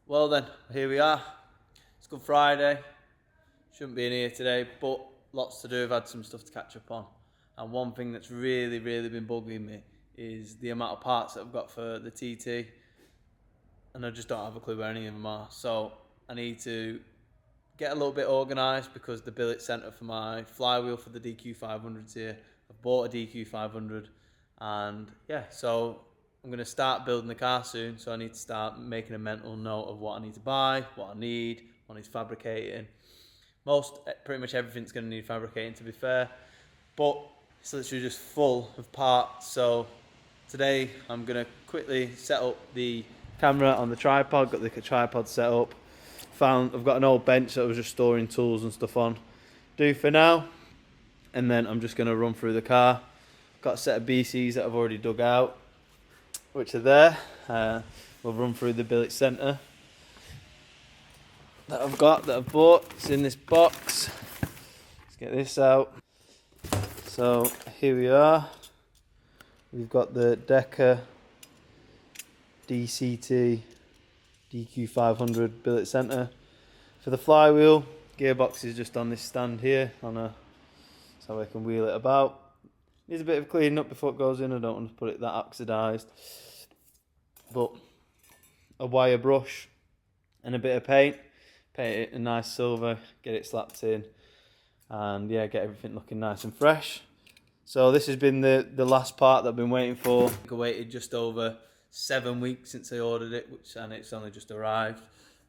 Well then, here we are. It's Good Friday. Shouldn't be in here today, but lots to do. I've had some stuff to catch up on. And one thing that's really been bugging me is the amount of parts that I've got for the TT. And I just don't have a clue where any of them are. So I need to get a little bit organised because the billet centre for my flywheel for the DQ500's here. I've bought a DQ500 and yeah, so I'm going to start building the car soon, so I need to start making a mental note of what I need to buy, what I need fabricating. Pretty much everything's going to need fabricating, to be fair, but it's literally just full of parts. So today I'm going to quickly set up the camera on the tripod, got the tripod set up. I've got an old bench that I was just storing tools and stuff on. Do for now, and then I'm just going to run through the car. Got a set of BCs that I've already dug out, which are there. We'll run through the billet centre that I've bought. It's in this box. Let's get this out. So here we are. We've got the Decker DCT DQ500 billet centre. For the flywheel, gearbox is just on this stand here, so I can wheel it about. Needs a bit of cleaning up before it goes in. I don't want to put it that oxidised. But a wire brush and a bit of paint it a nice silver, get it slapped in, and yeah, get everything looking nice and fresh. So this has been the last part that I've been waiting for. I waited just over 7 weeks since I ordered it, and it's only just arrived.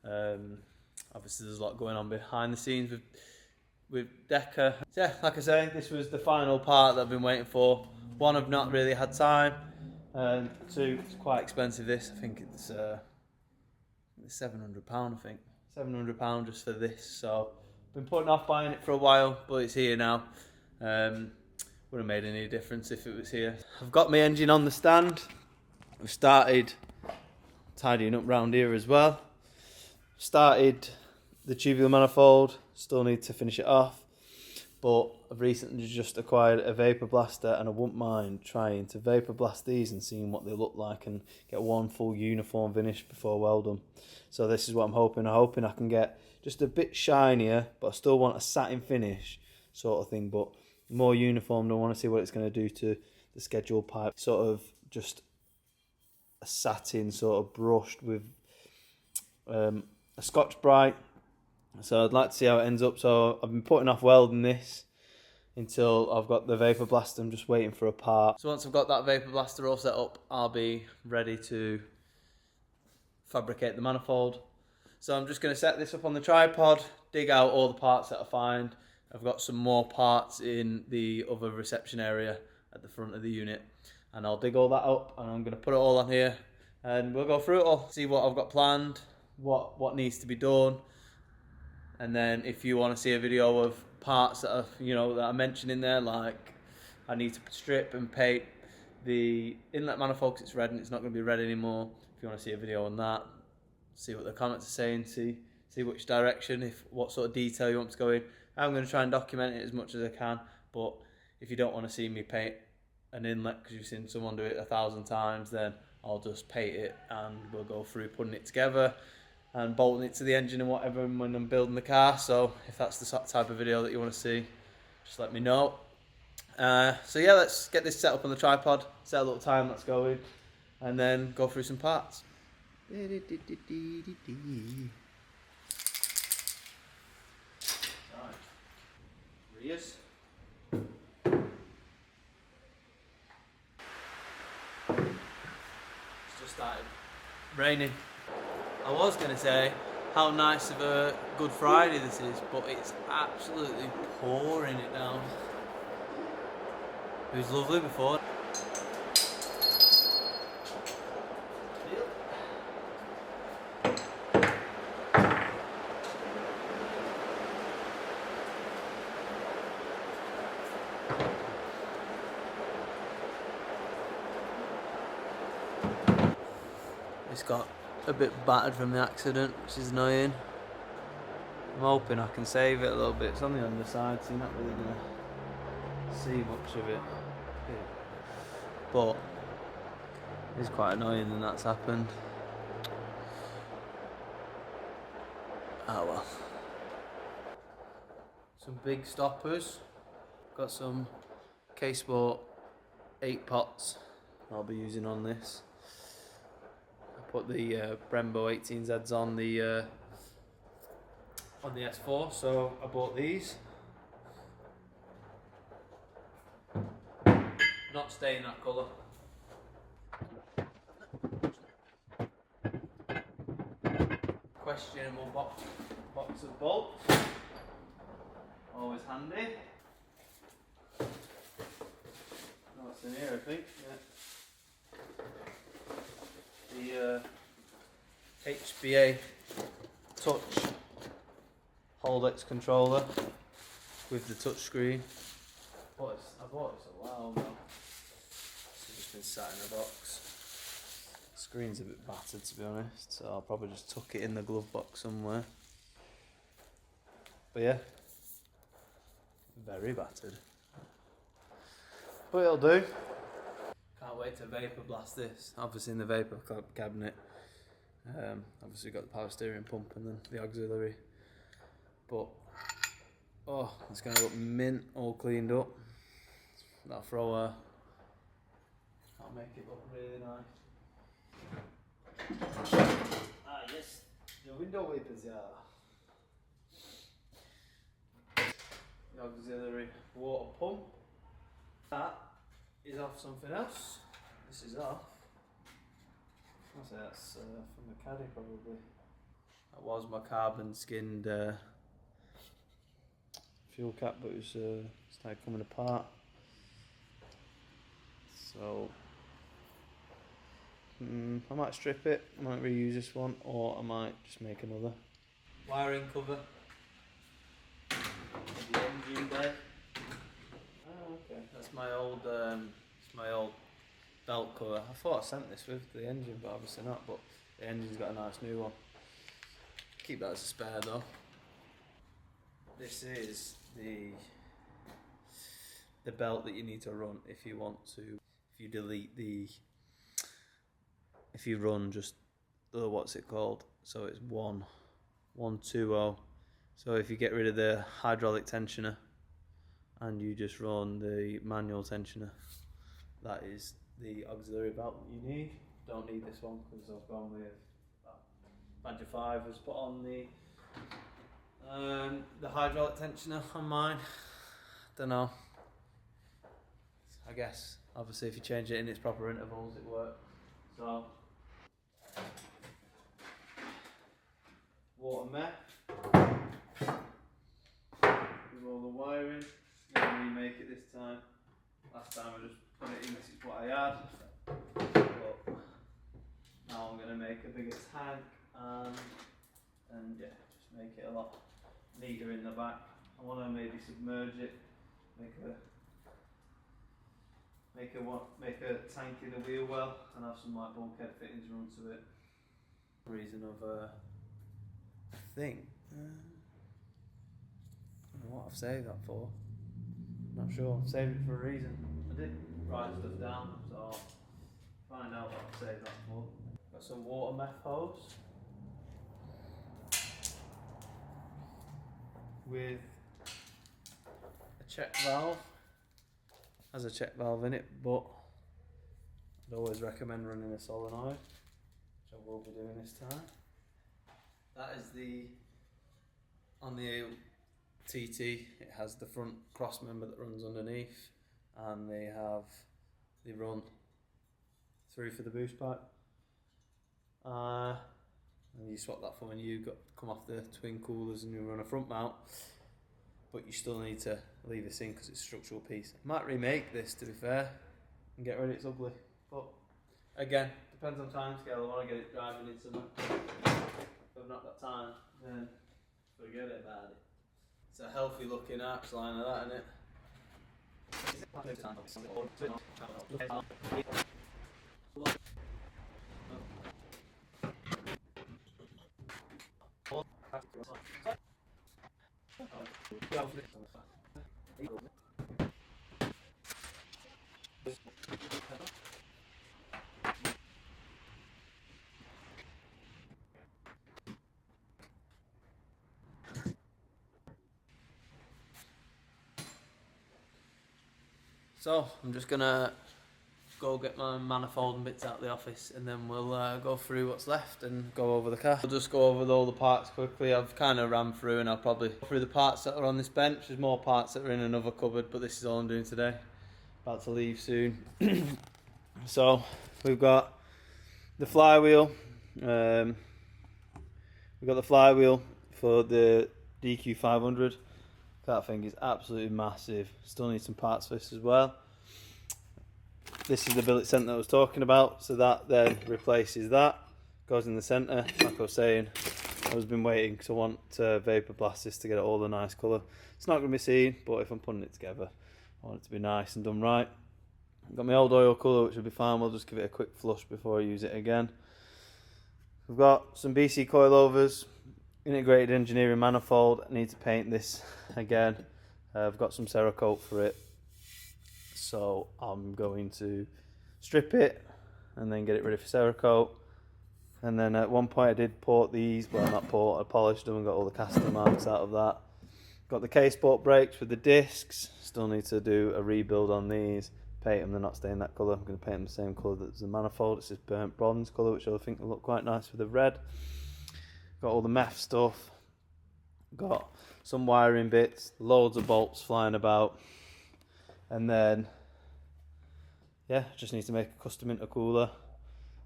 Obviously there's a lot going on behind the scenes with Decker. So yeah, like I say, this was the final part that I've been waiting for. One, I've not really had time. Two, it's quite expensive. This, I think it's £700. I think £700 just for this. So I've been putting off buying it for a while, but it's here now. Wouldn't have made any difference if it was here. I've got my engine on the stand. I've started tidying up round here as well. Started the tubular manifold. Still need to finish it off. But I've recently just acquired a vapor blaster, and I wouldn't mind trying to vapor blast these and seeing what they look like and get one full uniform finish before I weld them. So this is what I'm hoping. I'm hoping I can get just a bit shinier, but I still want a satin finish sort of thing, but more uniform. I want to see what it's going to do to the schedule pipe. Sort of just a satin sort of brushed with a Scotch-Brite. So I'd like to see how it ends up. So I've been putting off welding this until I've got the vapor blaster. I'm just waiting for a part. So once I've got that vapor blaster all set up, I'll be ready to fabricate the manifold. So I'm just going to set this up on the tripod, dig out all the parts that I find. I've got some more parts in the other reception area at the front of the unit, and I'll dig all that up and I'm going to put it all on here and we'll go through it all, see what I've got planned, what needs to be done. And then if you want to see a video of parts that I mentioned in there, like I need to strip and paint the inlet manifold because it's red and it's not going to be red anymore. If you want to see a video on that, see what the comments are saying, see which direction, what sort of detail you want to go in. I'm going to try and document it as much as I can, but if you don't want to see me paint an inlet because you've seen someone do it 1,000 times, then I'll just paint it and we'll go through putting it together and bolting it to the engine and whatever when I'm building the car. So if that's the type of video that you want to see, just let me know. So yeah, let's get this set up on the tripod, set a little time that's going, and then go through some parts. Right. Rears. It's just started raining. I was going to say how nice of a Good Friday this is, but it's absolutely pouring it down. It was lovely before. It's got a bit battered from the accident, which is annoying. I'm hoping I can save it a little bit. It's on the underside, so you're not really going to see much of it. But it's quite annoying that that's happened. Oh well. Some big stoppers. Got some K-Sport 8 pots I'll be using on this. I put the Brembo 18Zs on the S4, so I bought these. Not staying that colour. Questionable box of bolts. Always handy. Oh, it's in here, I think. Yeah. The HBA Touch Holdex controller with the touch screen. I bought this a while ago. It's just been sat in a box. Screen's a bit battered, to be honest, so I'll probably just tuck it in the glove box somewhere. But yeah, very battered. But it'll do. Can't wait to vapor blast this. Obviously in the vapor cabinet. Obviously got the power steering pump and then the auxiliary. But oh, it's gonna look mint, all cleaned up. That'll make it look really nice. Ah yes, the window wipers, yeah. The auxiliary water pump. That is off something else. This is off. I'll say that's from the caddy probably. That was my carbon skinned fuel cap, but it was started coming apart. So I might strip it, I might reuse this one, or I might just make another. Wiring cover. The engine bed. Oh, okay. That's my old belt cover. I thought I sent this with the engine, but obviously not. But the engine's got a nice new one. Keep that as a spare though. This is the belt that you need to run if you want to. If you delete the. If you run just what's it called? So it's 120. So if you get rid of the hydraulic tensioner and you just run the manual tensioner, that is the auxiliary belt that you need. Don't need this one because I've gone with Badger 5 has put on the hydraulic tensioner on mine. Don't know. I guess obviously if you change it in its proper intervals it works. So water meth with all the wiring. I'm going to remake it this time. Last time I just put it in because it's what I had. But now I'm going to make a bigger tank and yeah, just make it a lot neater in the back. I want to maybe submerge it, make a tank in the wheel well, and have some like bulkhead fittings run to it. Reason of I think I don't know what I've saved that for. Not sure. I've saved it for a reason. I did write stuff down, so I'll find out what I've saved that for. Got some water meth hose with a check valve. Has a check valve in it, but I'd always recommend running a solenoid, which I will be doing this time. That is on the TT, it has the front cross member that runs underneath, and they run through for the boost pipe. And you swap that for when you come off the twin coolers and you run a front mount, but you still need to leave this in because it's a structural piece. I might remake this, to be fair, and get rid of it's ugly, but again, depends on time scale. I want to get it driving in summer. If I've not got time, then forget about it. It's a healthy looking arch liner, that, isn't it? So I'm just gonna go get my manifold and bits out of the office, and then we'll go through what's left and go over the car. I'll just go over all the parts quickly. I've kind of ran through, and I'll probably go through the parts that are on this bench. There's more parts that are in another cupboard, but this is all I'm doing today. About to leave soon. So we've got the flywheel. We've got the flywheel for the DQ 500. That thing is absolutely massive. Still need some parts for this as well. This is the billet centre I was talking about, so that then replaces that, goes in the centre. Like I was saying, I've been waiting because I want to vapor blast this to get it all a nice colour. It's not going to be seen, but if I'm putting it together, I want it to be nice and done right. I've got my old oil colour, which will be fine. We'll just give it a quick flush before I use it again. We've got some BC coilovers, integrated engineering manifold. I need to paint this again. I've got some Cerakote for it. So I'm going to strip it and then get it ready for Cerakote. And then at one point I did port these, well not port, I polished them and got all the caster marks out of that. Got the K-Sport brakes with the discs, still need to do a rebuild on these, paint them, they're not staying that colour. I'm going to paint them the same colour as the manifold, it's this burnt bronze colour which I think will look quite nice with the red. Got all the meth stuff, got some wiring bits, loads of bolts flying about. And then, yeah, just need to make a custom intercooler.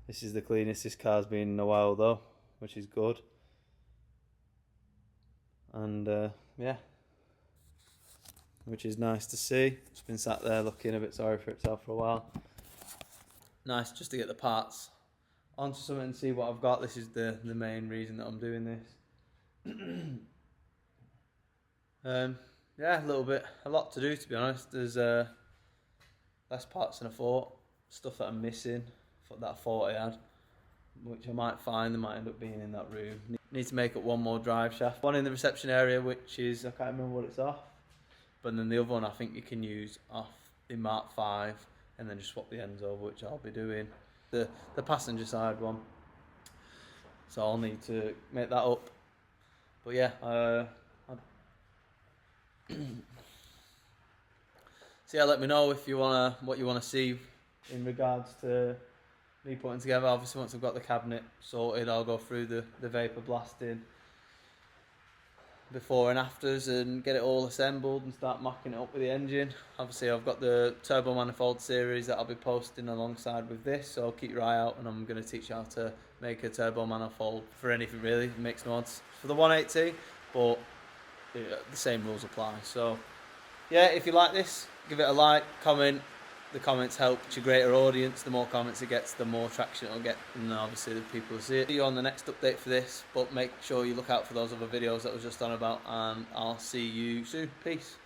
This is the cleanest this car's been in a while though, which is good. And yeah, which is nice to see. It's been sat there looking a bit sorry for itself for a while. Nice just to get the parts onto something and see what I've got. This is the main reason that I'm doing this. Yeah, a lot to do to be honest. There's less parts than I thought, stuff that I'm missing, that I thought I had, which I might find, they might end up being in that room. Need to make up one more drive shaft, one in the reception area, which is, I can't remember what it's off, but then the other one I think you can use off the Mark 5 and then just swap the ends over, which I'll be doing. The passenger side one, so I'll need to make that up. But yeah, so yeah, let me know if you what you wanna see in regards to me putting together. Obviously, once I've got the cabinet sorted, I'll go through the vapor blasting before and afters and get it all assembled and start mocking it up with the engine. Obviously, I've got the turbo manifold series that I'll be posting alongside with this, so keep your eye out, and I'm going to teach you how to make a turbo manifold for anything really, mixed mods for the 180, but the same rules apply. So yeah, if you like this, give it a like, comment. The comments help to a greater audience. The more comments it gets, the more traction it'll get, and obviously the people will see it. See you on the next update for this, but make sure you look out for those other videos that I was just on about, and I'll see you soon. Peace.